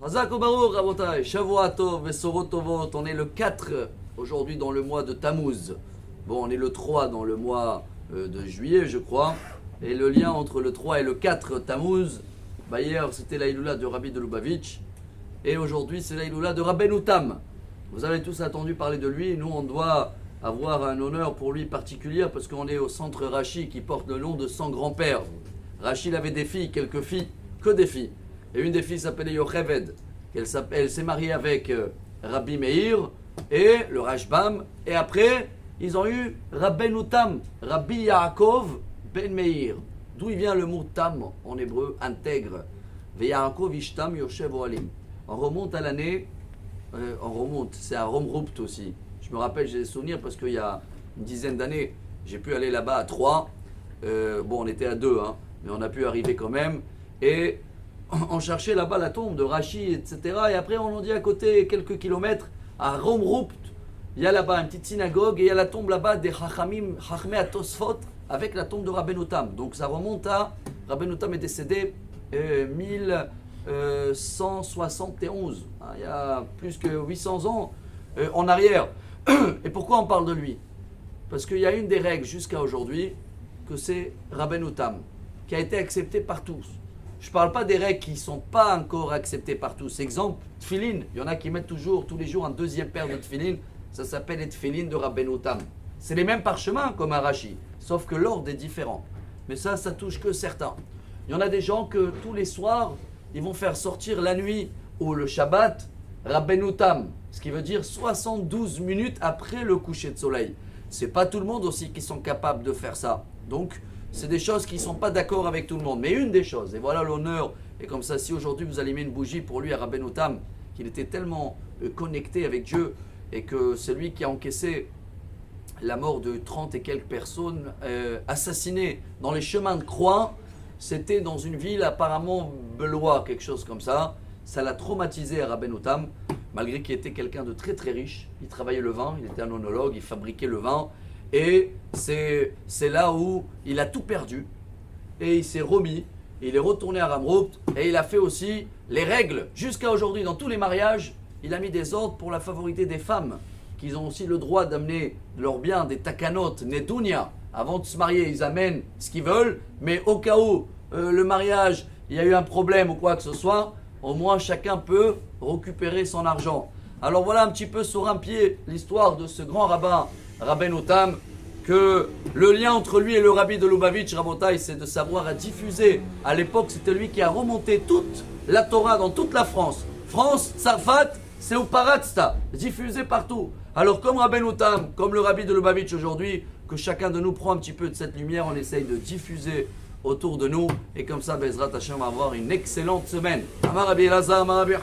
Hazak Obarouk, Rabotai, Shavua Tov, Vesorot Tovot. On est le 4 aujourd'hui dans le mois de Tammuz. Bon, on est le 3 dans le mois de juillet, je crois. Et le lien entre le 3 et le 4 Tammuz, bah hier c'était la Iloula de Rabbi de Lubavitch. Et aujourd'hui c'est la Iloula de Rabbeinu Tam. Vous avez tous entendu parler de lui. Nous on doit avoir un honneur pour lui particulier parce qu'on est au centre Rashi qui porte le nom de 100 grands-pères. Rashi il avait des filles, quelques filles, que des filles. Et une des filles s'appelait Yocheved. Elle s'est mariée avec Rabbi Meir et le Rashbam. Et après, ils ont eu Rabbeinu Tam, Rabbi Yaakov ben Meir. D'où il vient le mot Tam en hébreu, intègre. Ve Yaakov ishtam yoshev ohalim. On remonte à l'année, c'est à Romrupt aussi. Je me rappelle, j'ai des souvenirs parce qu'il y a une dizaine d'années, j'ai pu aller là-bas à 3. Bon, on était à 2, hein, mais on a pu arriver quand même. Et on cherchait là-bas la tombe de Rashi, etc. Et après, on en dit à côté, quelques kilomètres, à Romrupt, il y a là-bas une petite synagogue et il y a la tombe là-bas des Chachamim, Chachmei Atosfot, avec la tombe de Rabbeinu Tam. Donc ça remonte à, Rabbeinu Tam est décédé 1171, hein, il y a plus que 800 ans en arrière. Et pourquoi on parle de lui? Parce qu'il y a une des règles jusqu'à aujourd'hui, que c'est Rabbeinu Tam, qui a été accepté par tous. Je ne parle pas des règles qui ne sont pas encore acceptées par tous. Exemple, tfilin. Il y en a qui mettent toujours, tous les jours, un deuxième paire de tfilin. Ça s'appelle les tfilin de Rabbeinu Tam. C'est les mêmes parchemins comme un Rashi, sauf que l'ordre est différent. Mais ça touche que certains. Il y en a des gens que tous les soirs, ils vont faire sortir la nuit ou le Shabbat, Rabbeinu Tam. Ce qui veut dire 72 minutes après le coucher de soleil. Ce n'est pas tout le monde aussi qui sont capables de faire ça. Donc, c'est des choses qui ne sont pas d'accord avec tout le monde. Mais une des choses, et voilà l'honneur, et comme ça, si aujourd'hui vous allumez une bougie pour lui à Rabbeinu Tam, qu'il était tellement connecté avec Dieu, et que c'est lui qui a encaissé la mort de 30 et quelques personnes assassinées dans les chemins de croix, c'était dans une ville apparemment belois, quelque chose comme ça. Ça l'a traumatisé à Rabbeinu Tam, malgré qu'il était quelqu'un de très très riche. Il travaillait le vin, il était un onologue, il fabriquait le vin. Et c'est là où il a tout perdu. Et il s'est remis, il est retourné à Romrupt. Et il a fait aussi les règles. Jusqu'à aujourd'hui, dans tous les mariages, il a mis des ordres pour la favorité des femmes. Qu'ils ont aussi le droit d'amener leurs biens, des takanot, netunia. Avant de se marier, ils amènent ce qu'ils veulent. Mais au cas où le mariage, il y a eu un problème ou quoi que ce soit, au moins chacun peut récupérer son argent. Alors voilà un petit peu sur un pied l'histoire de ce grand rabbin, Rabbeinu Tam, que le lien entre lui et le rabbi de Lubavitch, Rabotai, c'est de savoir à diffuser. À l'époque, c'était lui qui a remonté toute la Torah dans toute la France. France, Sarfat, c'est au Paratsta, diffusé partout. Alors comme Rabbeinu Tam, comme le rabbi de Lubavitch aujourd'hui, que chacun de nous prend un petit peu de cette lumière, on essaye de diffuser autour de nous. Et comme ça, Bezrat Hashem va avoir une excellente semaine. Amar Rabbi Elazar, Amar Rabbi